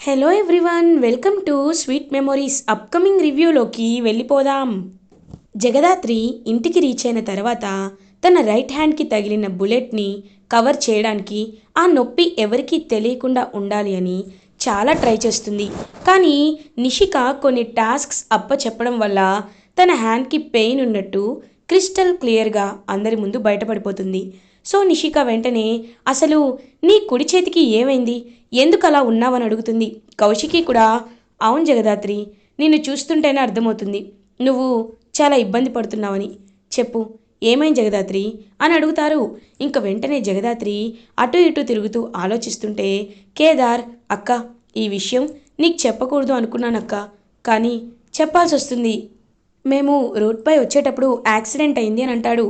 Hello everyone, welcome to sweet memories. Upcoming రివ్యూలోకి వెళ్ళిపోదాం. జగదాత్రి ఇంటికి రీచ్ అయిన తర్వాత తన రైట్ హ్యాండ్కి తగిలిన బుల్లెట్ని కవర్ చేయడానికి ఆ నొప్పి ఎవరికీ తెలియకుండా ఉండాలి అని చాలా ట్రై చేస్తుంది. కానీ నిషిక కొన్ని టాస్క్స్ అప్పచెప్పడం వల్ల తన హ్యాండ్కి పెయిన్ ఉన్నట్టు క్రిస్టల్ క్లియర్గా అందరి ముందు బయటపడిపోతుంది. సో నిషిక వెంటనే అసలు నీ కుడి చేతికి ఏమైంది, ఎందుకు అలా ఉన్నావని అడుగుతుంది. కౌశికి కూడా అవును జగదాత్రి, నిన్ను చూస్తుంటేనే అర్థమవుతుంది నువ్వు చాలా ఇబ్బంది పడుతున్నావని. చెప్పు ఏమైంది జగదాత్రి అని అడుగుతారు. ఇంక వెంటనే జగదాత్రి అటు ఇటు తిరుగుతూ ఆలోచిస్తుంటే కేదార్, అక్క ఈ విషయం నీకు చెప్పకూడదు అనుకున్నానక్క, కానీ చెప్పాల్సి వస్తుంది. మేము రోడ్పై వచ్చేటప్పుడు యాక్సిడెంట్ అయింది అని అంటాడు.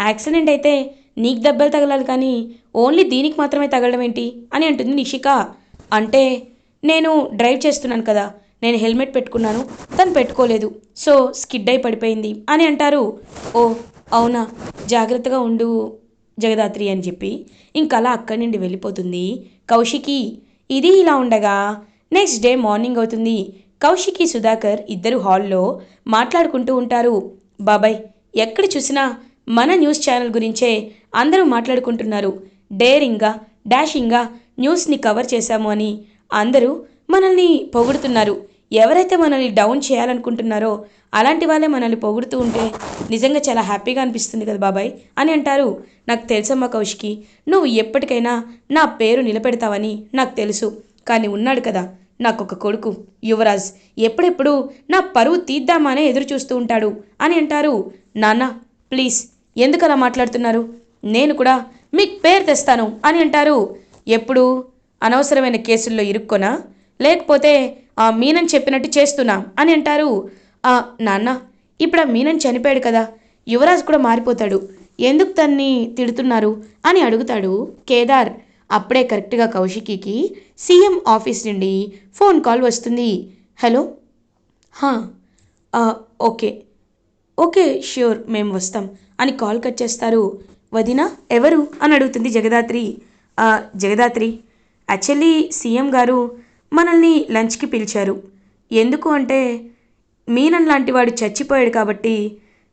యాక్సిడెంట్ అయితే నీకు దెబ్బలు తగలాలి కానీ ఓన్లీ దీనికి మాత్రమే తగలడం ఏంటి అని అంటుంది నిషిక. అంటే నేను డ్రైవ్ చేస్తున్నాను కదా, నేను హెల్మెట్ పెట్టుకున్నాను, తను పెట్టుకోలేదు, సో స్కిడ్ అయి పడిపోయింది అని అంటారు. ఓ అవునా, జాగ్రత్తగా ఉండు జగదాత్రి అని చెప్పి ఇంకలా అక్కడి నుండి వెళ్ళిపోతుంది కౌశికి. ఇది ఇలా ఉండగా నెక్స్ట్ డే మార్నింగ్ అవుతుంది. కౌశికి సుధాకర్ ఇద్దరు హాల్లో మాట్లాడుకుంటూ ఉంటారు. బాబాయ్, ఎక్కడ చూసినా మన న్యూస్ ఛానల్ గురించే అందరూ మాట్లాడుకుంటున్నారు. డేరింగ్గా డాషింగ్గా న్యూస్ని కవర్ చేశాము అని అందరూ మనల్ని పొగుడుతున్నారు. ఎవరైతే మనల్ని డౌన్ చేయాలనుకుంటున్నారో అలాంటి వాళ్ళే మనల్ని పొగుడుతూ ఉంటే నిజంగా చాలా హ్యాపీగా అనిపిస్తుంది కదా బాబాయ్ అని అంటారు. నాకు తెలుసమ్మా కౌశికి, నువ్వు ఎప్పటికైనా నా పేరు నిలబెడతావని నాకు తెలుసు. కానీ ఉన్నాడు కదా నాకొక కొడుకు యువరాజ్, ఎప్పుడెప్పుడు నా పరువు తీద్దామానే ఎదురు చూస్తూ ఉంటాడు అని అంటారు. నాన్న ప్లీజ్ ఎందుకు అలా మాట్లాడుతున్నారు, నేను కూడా మీకు పేరు తెస్తాను అని అంటారు. ఎప్పుడు అనవసరమైన కేసుల్లో ఇరుక్కొనా, లేకపోతే ఆ మీనన్ చెప్పినట్టు చేస్తున్నా అని అంటారు. నాన్న ఇప్పుడు ఆ మీనన్ చనిపోయాడు కదా, యువరాజ్ కూడా మారిపోతాడు, ఎందుకు తన్ని తిడుతున్నారు అని అడుగుతాడు కేదార్. అప్పుడే కరెక్ట్గా కౌశికికి సీఎం ఆఫీస్ నుండి ఫోన్ కాల్ వస్తుంది. హలో, హా, ఓకే ఓకే ష్యూర్ మేము వస్తాం అని కాల్ కట్ చేస్తారు. వదినా ఎవరు అని అడుగుతుంది జగదాత్రి. జగదాత్రి, యాక్చువల్లీ సీఎం గారు మనల్ని లంచ్కి పిలిచారు. ఎందుకు అంటే మీనన్ లాంటి వాడు చచ్చిపోయాడు కాబట్టి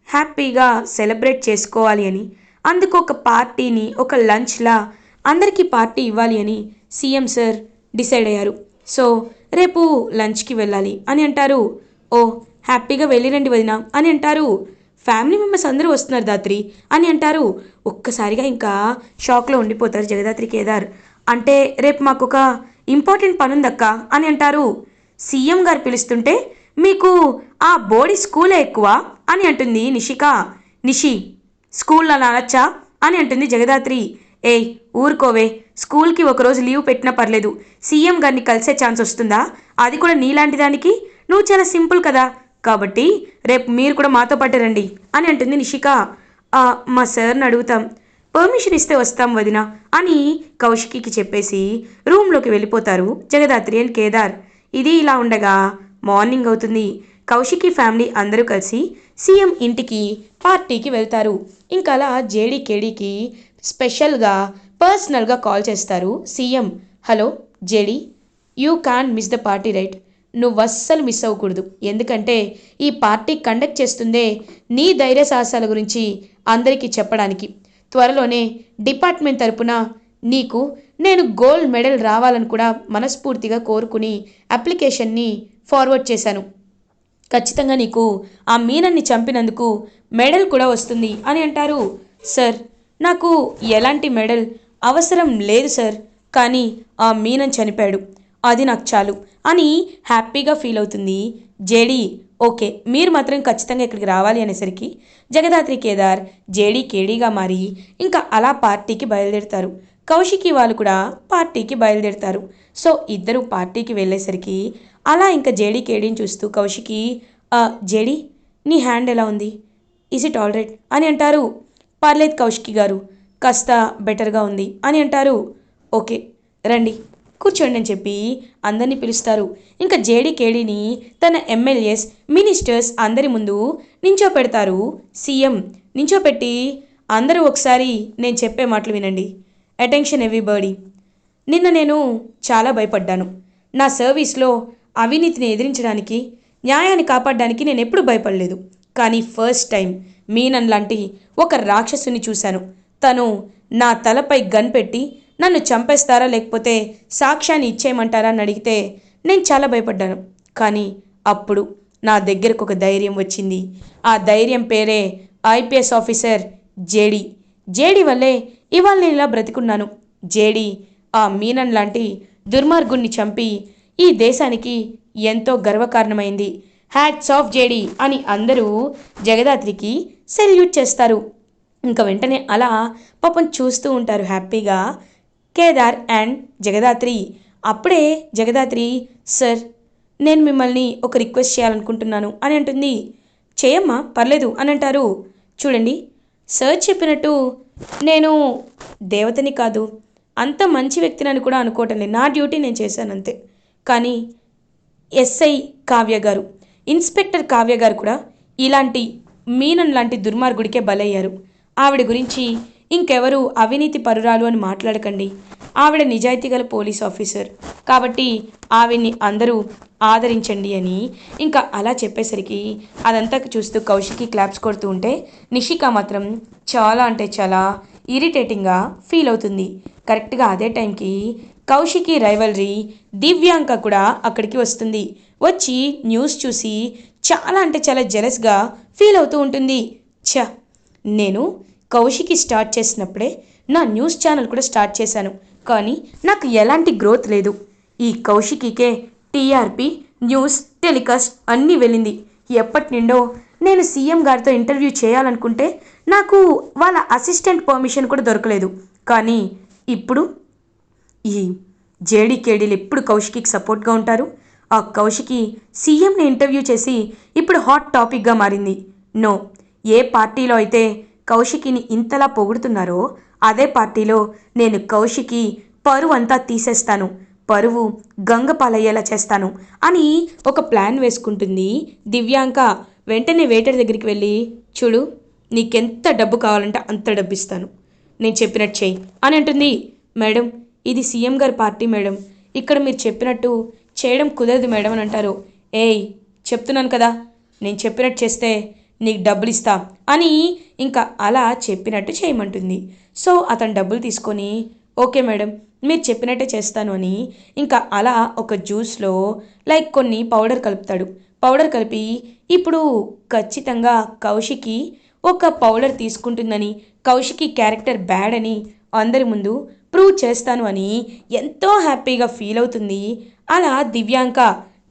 హ్యాపీగా సెలబ్రేట్ చేసుకోవాలి అని, అందుకు ఒక పార్టీని ఒక లంచ్లా అందరికీ పార్టీ ఇవ్వాలి అని సీఎం సార్ డిసైడ్ అయ్యారు. సో రేపు లంచ్కి వెళ్ళాలి అని అంటారు. ఓ హ్యాపీగా వెళ్ళిరండి వదినా అని అంటారు. ఫ్యామిలీ మెంబర్స్ అందరూ వస్తున్నారు దాత్రి అని అంటారు. ఒక్కసారిగా ఇంకా షాక్లో ఉండిపోతారు జగదాత్రి కేదార్. అంటే రేపు మాకు ఒక ఇంపార్టెంట్ పని ఉందక్క అని అంటారు. సీఎం గారు పిలుస్తుంటే మీకు ఆ బోడి స్కూలే ఎక్కువ అని అంటుంది నిషిక. నిషి, స్కూల్ అలా అనొచ్చా అని అంటుంది జగదాత్రి. ఏయ్ ఊరుకోవే, స్కూల్కి ఒకరోజు లీవ్ పెట్టినా పర్లేదు, సీఎం గారిని కలిసే ఛాన్స్ వస్తుందా, అది కూడా నీలాంటి దానికి, నువ్వు చాలా సింపుల్ కదా, కాబట్టి రేపు మీరు కూడా మాతో పాటు రండి అని అంటుంది నిషిక. మా సార్ని అడుగుతాం, పర్మిషన్ ఇస్తే వస్తాం వదిన అని కౌశికికి చెప్పేసి రూమ్లోకి వెళ్ళిపోతారు జగదాత్రి అండ్ కేదార్. ఇది ఇలా ఉండగా మార్నింగ్ అవుతుంది. కౌశికి ఫ్యామిలీ అందరూ కలిసి సీఎం ఇంటికి పార్టీకి వెళ్తారు. ఇంకా అలా జేడీ కేడీకి స్పెషల్గా పర్సనల్గా కాల్ చేస్తారు CM. Hello JD, you can miss the party right, నువ్వు అస్సలు మిస్ అవ్వకూడదు, ఎందుకంటే ఈ పార్టీ కండక్ట్ చేస్తుందే నీ ధైర్య సాహసాల గురించి అందరికీ చెప్పడానికి. త్వరలోనే డిపార్ట్మెంట్ తరపున నీకు నేను గోల్డ్ మెడల్ రావాలని కూడా మనస్ఫూర్తిగా కోరుకుని అప్లికేషన్ని ఫార్వర్డ్ చేశాను. ఖచ్చితంగా నీకు ఆ మీనన్ని చంపినందుకు మెడల్ కూడా వస్తుంది అని అంటారు. సార్, నాకు ఎలాంటి మెడల్ అవసరం లేదు సార్, కానీ ఆ మీనన్ చనిపోయాడు, అది నాకు చాలు అని హ్యాపీగా ఫీల్ అవుతుంది జేడీ. ఓకే, మీరు మాత్రం ఖచ్చితంగా ఇక్కడికి రావాలి అనేసరికి జగదాత్రి కేదార్ జేడీ కేడీగా మారి ఇంకా అలా పార్టీకి బయలుదేరుతారు. కౌశికి వాళ్ళు కూడా పార్టీకి బయలుదేరుతారు. సో ఇద్దరు పార్టీకి వెళ్ళేసరికి అలా ఇంకా జేడీ కేడీని చూస్తూ కౌశికి, జేడీ నీ హ్యాండ్ ఎలా ఉంది, ఈజ్ ఇట్ ఆల్ రైట్ అని అంటారు. పర్లేదు కౌశికి గారు, కాస్త బెటర్గా ఉంది అని అంటారు. ఓకే రండి కూర్చోండి అని చెప్పి అందరినీ పిలుస్తారు. ఇంకా జేడీ కేడీని తన ఎమ్మెల్యేస్ మినిస్టర్స్ అందరి ముందు నించోపెడతారు సీఎం. నించోపెట్టి అందరూ ఒకసారి నేను చెప్పే మాటలు వినండి. అటెన్షన్ ఎవ్రీబడీ, నిన్న నేను చాలా భయపడ్డాను. నా సర్వీస్లో అవినీతిని ఎదిరించడానికి, న్యాయాన్ని కాపాడడానికి నేను ఎప్పుడు భయపడలేదు. కానీ ఫస్ట్ టైం మీనన్ లాంటి ఒక రాక్షసుని చూశాను. తను నా తలపై గన్ పెట్టి నన్ను చంపేస్తారా లేకపోతే సాక్ష్యాన్ని ఇచ్చేయమంటారా అని అడిగితే నేను చాలా భయపడ్డాను. కానీ అప్పుడు నా దగ్గరకు ఒక ధైర్యం వచ్చింది. ఆ ధైర్యం పేరే ఐపీఎస్ ఆఫీసర్ జేడి. జేడి వల్లే ఇవాళ నేను ఇలా బ్రతికున్నాను. జేడి ఆ మీనన్ లాంటి దుర్మార్గుణ్ణి చంపి ఈ దేశానికి ఎంతో గర్వకారణమైంది. హ్యాట్స్ ఆఫ్ జేడి అని అందరూ జగదాత్రికి సెల్యూట్ చేస్తారు. ఇంకా వెంటనే అలా పాపం చూస్తూ ఉంటారు హ్యాపీగా కేదార్ అండ్ జగదాత్రి. అప్పుడే జగదాత్రి, సార్ నేను మిమ్మల్ని ఒక రిక్వెస్ట్ చేయాలనుకుంటున్నాను అని అంటుంది. చేయమ్మా పర్లేదు అని అంటారు. చూడండి సార్ చెప్పినట్టు నేను దేవతని కాదు, అంత మంచి వ్యక్తిని కూడా అనుకోవటం లేదు. నా డ్యూటీ నేను చేశాను అంతే. కానీ ఎస్ఐ కావ్య గారు, ఇన్స్పెక్టర్ కావ్య గారు కూడా ఇలాంటి మీనన్ లాంటి దుర్మార్గుడికే బలయ్యారు. ఆవిడ గురించి ఇంకెవరు అవినీతి పరురాలు అని మాట్లాడకండి. ఆవిడ నిజాయితీ గల పోలీస్ ఆఫీసర్ కాబట్టి ఆవిడ్ని అందరూ ఆదరించండి అని ఇంకా అలా చెప్పేసరికి అదంతా చూస్తూ కౌశికి క్లాప్స్ కొడుతూ ఉంటే నిషిక మాత్రం చాలా అంటే చాలా ఇరిటేటింగ్గా ఫీల్ అవుతుంది. కరెక్ట్గా అదే టైంకి కౌశికి రైవల్రీ దివ్యాంక కూడా అక్కడికి వస్తుంది. వచ్చి న్యూస్ చూసి చాలా అంటే చాలా జెలస్గా ఫీల్ అవుతూ ఉంటుంది. నేను కౌశికి స్టార్ట్ చేసినప్పుడే నా న్యూస్ ఛానల్ కూడా స్టార్ట్ చేశాను, కానీ నాకు ఎలాంటి గ్రోత్ లేదు. ఈ కౌశికికే టీఆర్పీ న్యూస్ టెలికాస్ట్ అన్నీ వెళ్ళింది. ఎప్పటి నుండో నేను సీఎం గారితో ఇంటర్వ్యూ చేయాలనుకుంటే నాకు వాళ్ళ అసిస్టెంట్ పర్మిషన్ కూడా దొరకలేదు. కానీ ఇప్పుడు ఈ జేడీకేడీలు ఎప్పుడు కౌశికికి సపోర్ట్గా ఉంటారు. ఆ కౌశికి సీఎంని ఇంటర్వ్యూ చేసి ఇప్పుడు హాట్ టాపిక్గా మారింది. నో, ఏ పార్టీలో అయితే కౌశికిని ఇంతలా పొగుడుతున్నారో అదే పార్టీలో నేను కౌశికి పరువు అంతా తీసేస్తాను, పరువు గంగపాలయ్యేలా చేస్తాను అని ఒక ప్లాన్ వేసుకుంటుంది దివ్యాంక. వెంటనే వెయిటర్ దగ్గరికి వెళ్ళి, చూడు నీకెంత డబ్బు కావాలంటే అంత డబ్బు ఇస్తాను, నేను చెప్పినట్టు చెయ్యి అని అంటుంది. మేడం ఇది సీఎం గారి పార్టీ మేడం, ఇక్కడ మీరు చెప్పినట్టు చేయడం కుదరదు మేడం అని అంటారు. ఏయ్ చెప్తున్నాను కదా, నేను చెప్పినట్టు చేస్తే నీకు డబ్బులు ఇస్తా అని ఇంకా అలా చెప్పినట్టు చేయమంటుంది. సో అతను డబ్బులు తీసుకొని ఓకే మేడం మీరు చెప్పినట్టే చేస్తాను అని ఇంకా అలా ఒక జ్యూస్లో లైక్ కొన్ని పౌడర్ కలుపుతాడు. పౌడర్ కలిపి ఇప్పుడు ఖచ్చితంగా కౌశికి ఒక పౌడర్ తీసుకుంటుందని, కౌశికి క్యారెక్టర్ బ్యాడ్ అని అందరి ముందు ప్రూవ్ చేస్తాను అని ఎంతో హ్యాపీగా ఫీల్ అవుతుంది. అలా దివ్యాంక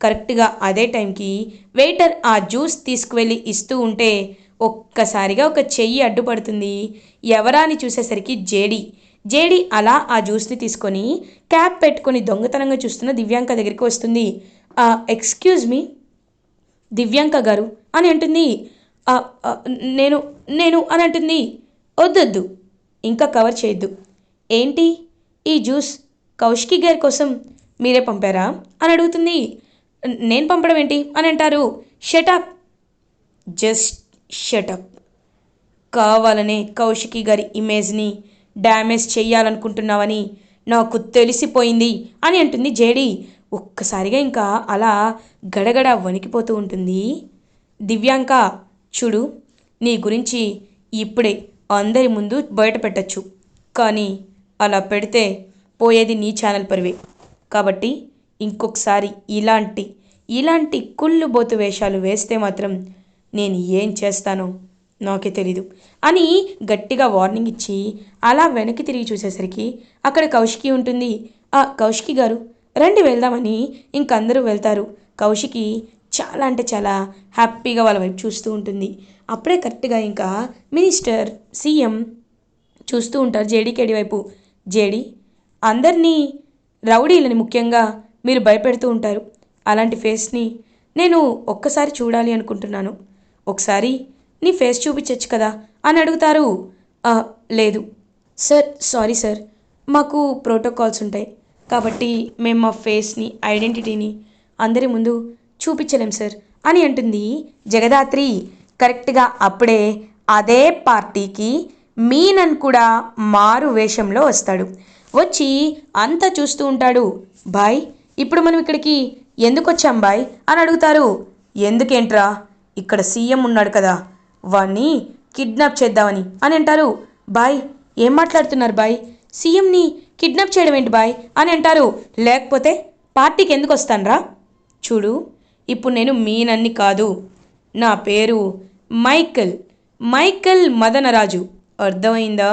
కరెక్ట్గా అదే టైంకి వెయిటర్ ఆ జ్యూస్ తీసుకువెళ్ళి ఇస్తూ ఉంటే ఒక్కసారిగా ఒక చెయ్యి అడ్డుపడుతుంది. ఎవరా అని చూసేసరికి జేడి అలా ఆ జ్యూస్ని తీసుకొని క్యాప్ పెట్టుకొని దొంగతనంగా చూస్తున్న దివ్యాంక దగ్గరికి వస్తుంది. ఎక్స్క్యూజ్ మీ దివ్యాంక గారు అని అంటుంది. నేను నేను అని అంటుంది. వద్దొద్దు ఇంకా కవర్ చేయొద్దు. ఏంటి ఈ జ్యూస్ కౌశికి గారి కోసం మీరే పంపారా అని అడుగుతుంది. నేను పంపడం ఏంటి అని అంటారు. Shut up, just shut up. కావాలనే కౌశికి గారి ఇమేజ్ని డ్యామేజ్ చెయ్యాలనుకుంటున్నావని నాకు తెలిసిపోయింది అని అంటుంది జేడి. ఒక్కసారిగా ఇంకా అలా గడగడ వణికిపోతూ ఉంటుంది దివ్యాంక. చూడు నీ గురించి ఇప్పుడే అందరి ముందు బయట పెట్టచ్చు, కానీ అలా పెడితే పోయేది నీ ఛానల్ పరివే. కాబట్టి ఇంకొకసారి ఇలాంటి కుళ్ళుబోతు వేషాలు వేస్తే మాత్రం నేను ఏం చేస్తానో నాకే తెలీదు అని గట్టిగా వార్నింగ్ ఇచ్చి అలా వెనక్కి తిరిగి చూసేసరికి అక్కడ కౌశికి ఉంటుంది. కౌశికి గారు రండి వెళ్దామని ఇంకందరూ వెళ్తారు. కౌశికి చాలా అంటే చాలా హ్యాపీగా వాళ్ళ వైపు చూస్తూ ఉంటుంది. అప్పుడే కరెక్ట్గా ఇంకా మినిస్టర్ సీఎం చూస్తూ ఉంటారు జేడీకేడి వైపు. జేడి అందరినీ రౌడీలని ముఖ్యంగా మీరు భయపెడుతూ ఉంటారు, అలాంటి ఫేస్ని నేను ఒక్కసారి చూడాలి అనుకుంటున్నాను, ఒకసారి నీ ఫేస్ చూపించచ్చు కదా అని అడుగుతారు. లేదు సార్, సారీ సార్, మాకు ప్రోటోకాల్స్ ఉంటాయి కాబట్టి మేము మా ఫేస్ని ఐడెంటిటీని అందరి ముందు చూపించలేం సార్ అని అంటుంది జగదాత్రి. కరెక్ట్గా అప్పుడే అదే పార్టీకి మీనన్ కూడా మారు వేషంలో వస్తాడు. వచ్చి అంతా చూస్తూ ఉంటాడు. బాయ్ ఇప్పుడు మనం ఇక్కడికి ఎందుకు వచ్చాం బాయ్ అని అడుగుతారు. ఎందుకేంట్రా, ఇక్కడ సీఎం ఉన్నాడు కదా, వాణ్ణి కిడ్నాప్ చేద్దామని అని అంటారు. బాయ్ ఏం మాట్లాడుతున్నారు బాయ్, సీఎంని కిడ్నాప్ చేయడం ఏంటి బాయ్ అని అంటారు. లేకపోతే పార్టీకి ఎందుకు వస్తానరా? చూడు, ఇప్పుడు నేను మీనన్ని కాదు, నా పేరు మైకల్, మైకల్ మదనరాజు, అర్థమైందా?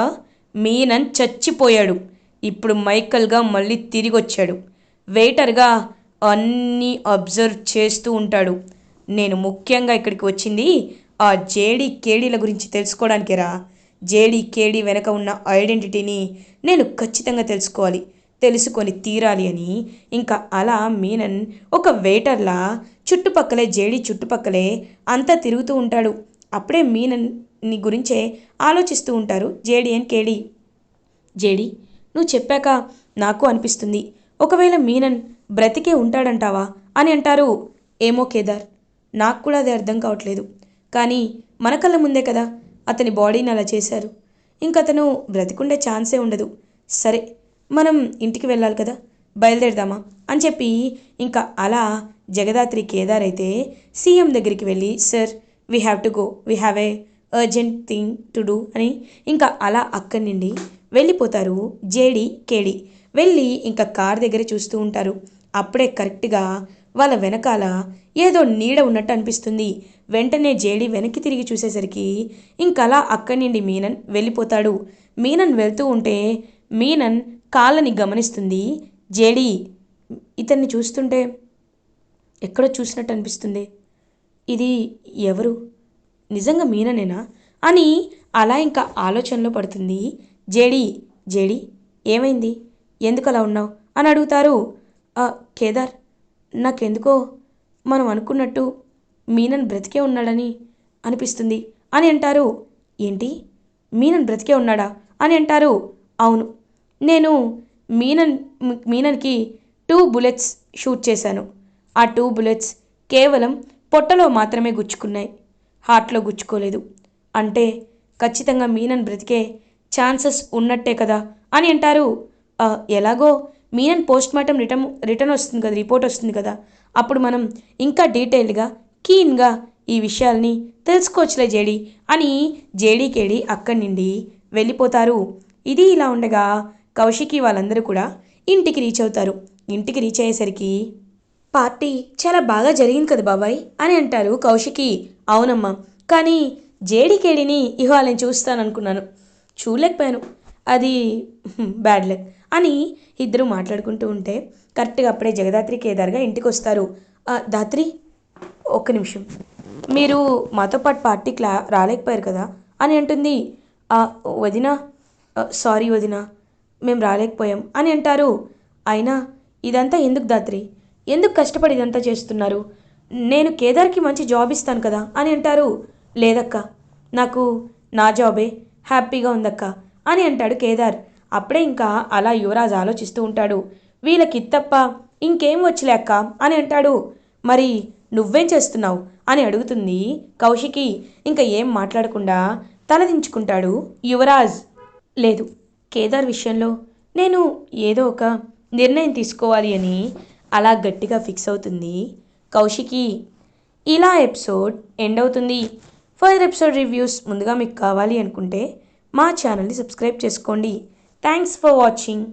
మీనన్ చచ్చిపోయాడు, ఇప్పుడు మైకల్గా మళ్ళీ తిరిగి వచ్చాడు. వెయిటర్గా అన్నీ అబ్జర్వ్ చేస్తూ ఉంటాడు. నేను ముఖ్యంగా ఇక్కడికి వచ్చింది ఆ జేడీ కేడీల గురించి తెలుసుకోవడానికేరా. జేడీ కేడీ వెనక ఉన్న ఐడెంటిటీని నేను ఖచ్చితంగా తెలుసుకోవాలి, తెలుసుకొని తీరాలి అని ఇంకా అలా మీనన్ ఒక వెయిటర్లా చుట్టుపక్కలే జేడీ చుట్టుపక్కలే అంతా తిరుగుతూ ఉంటాడు. అప్పుడే మీనన్ని గురించే ఆలోచిస్తూ ఉంటారు జేడీ అండ్ కేడీ. జేడీ, నువ్వు చెప్పాక నాకు అనిపిస్తుంది ఒకవేళ మీనన్ బ్రతికే ఉంటాడంటావా అని అంటారు. ఏమో కేదార్, నాకు కూడా అది అర్థం కావట్లేదు. కానీ మన కళ్ళ ముందే కదా అతని బాడీని అలా చేశారు, ఇంకతను బ్రతికుండే ఛాన్సే ఉండదు. సరే, మనం ఇంటికి వెళ్ళాలి కదా, బయలుదేరదామా అని చెప్పి ఇంకా అలా జగదాత్రి కేదార్ అయితే సీఎం దగ్గరికి వెళ్ళి, sir we have to go, we have a urgent thing to do అని ఇంకా అలా అక్కడి నుండి వెళ్ళిపోతారు జేడీ కేడీ. వెళ్ళి ఇంకా కార్ దగ్గర చూస్తూ ఉంటారు. అప్పుడే కరెక్ట్గా వాళ్ళ వెనకాల ఏదో నీడ ఉన్నట్టు అనిపిస్తుంది. వెంటనే జేడీ వెనక్కి తిరిగి చూసేసరికి ఇంకలా అక్కడి నుండి మీనన్ వెళ్ళిపోతాడు. మీనన్ వెళ్తూ ఉంటే మీనన్ కాళ్ళని గమనిస్తుంది జేడీ. ఇతన్ని చూస్తుంటే ఎక్కడో చూసినట్టు అనిపిస్తుంది, ఇది ఎవరు, నిజంగా మీననేనా అని అలా ఇంకా ఆలోచనలో పడుతుంది జేడీ. జేడీ ఏమైంది, ఎందుకు అలా ఉన్నావు అని అడుగుతారు. కేదార్, నాకెందుకో మనం అనుకున్నట్టు మీనన్ బ్రతికే ఉన్నాడని అనిపిస్తుంది అని అంటారు. ఏంటి, మీనన్ బ్రతికే ఉన్నాడా అని అంటారు. అవును, నేను మీనన్కి 2 బుల్లెట్స్ షూట్ చేశాను. ఆ 2 బుల్లెట్స్ కేవలం పొట్టలో మాత్రమే గుచ్చుకున్నాయి, హార్ట్లో గుచ్చుకోలేదు. అంటే ఖచ్చితంగా మీనన్ బ్రతికే ఛాన్సెస్ ఉన్నట్టే కదా అని అంటారు. ఎలాగో మీనన్ పోస్ట్మార్టం రిటర్న్ వస్తుంది కదా, రిపోర్ట్ వస్తుంది కదా, అప్పుడు మనం ఇంకా డీటెయిల్డ్గా కీన్గా ఈ విషయాల్ని తెలుసుకోవచ్చులే జేడీ అని జేడీ కేడీ అక్కడి నుండి వెళ్ళిపోతారు. ఇది ఇలా ఉండగా కౌశికి వాళ్ళందరూ కూడా ఇంటికి రీచ్ అవుతారు. ఇంటికి రీచ్ అయ్యేసరికి పార్టీ చాలా బాగా జరిగింది కదా బాబాయ్ అని అంటారు కౌశికి. అవునమ్మా, కానీ జేడీ కేడీని ఇవాళ నేను చూస్తాననుకున్నాను, చూడలేకపోయాను, అది బ్యాడ్ లక్ అని ఇద్దరు మాట్లాడుకుంటూ ఉంటే కరెక్ట్గా అప్పుడే జగదాత్రి కేదార్గా ఇంటికి వస్తారు. దాత్రి, ఒక్క నిమిషం, మీరు మాతో పాటు పార్టీకి రాలేకపోయారు కదా అని అంటుంది. వదినా, సారీ వదినా, మేము రాలేకపోయాం అని అంటారు. అయినా ఇదంతా ఎందుకు దాత్రి, ఎందుకు కష్టపడి ఇదంతా చేస్తున్నారు, నేను కేదార్కి మంచి జాబ్ ఇస్తాను కదా అని అంటారు. లేదక్క, నాకు నా జాబే హ్యాపీగా ఉందక్క అని అంటాడు కేదార్. అప్పుడే ఇంకా అలా యువరాజ్ ఆలోచిస్తూ ఉంటాడు. వీళ్ళకి తప్ప ఇంకేం వచ్చలే అక్క అని అంటాడు. మరి నువ్వేం చేస్తున్నావు అని అడుగుతుంది కౌశికి. ఇంకా ఏం మాట్లాడకుండా తలదించుకుంటాడు యువరాజ్. లేదు, కేదార్ విషయంలో నేను ఏదో ఒక నిర్ణయం తీసుకోవాలి అని అలా గట్టిగా ఫిక్స్ అవుతుంది కౌశికి. ఇలా ఎపిసోడ్ ఎండ్ అవుతుంది. ఫర్దర్ ఎపిసోడ్ రివ్యూస్ ముందుగా మీకు కావాలి అనుకుంటే మా ఛానల్ని సబ్స్క్రైబ్ చేసుకోండి. Thanks for watching.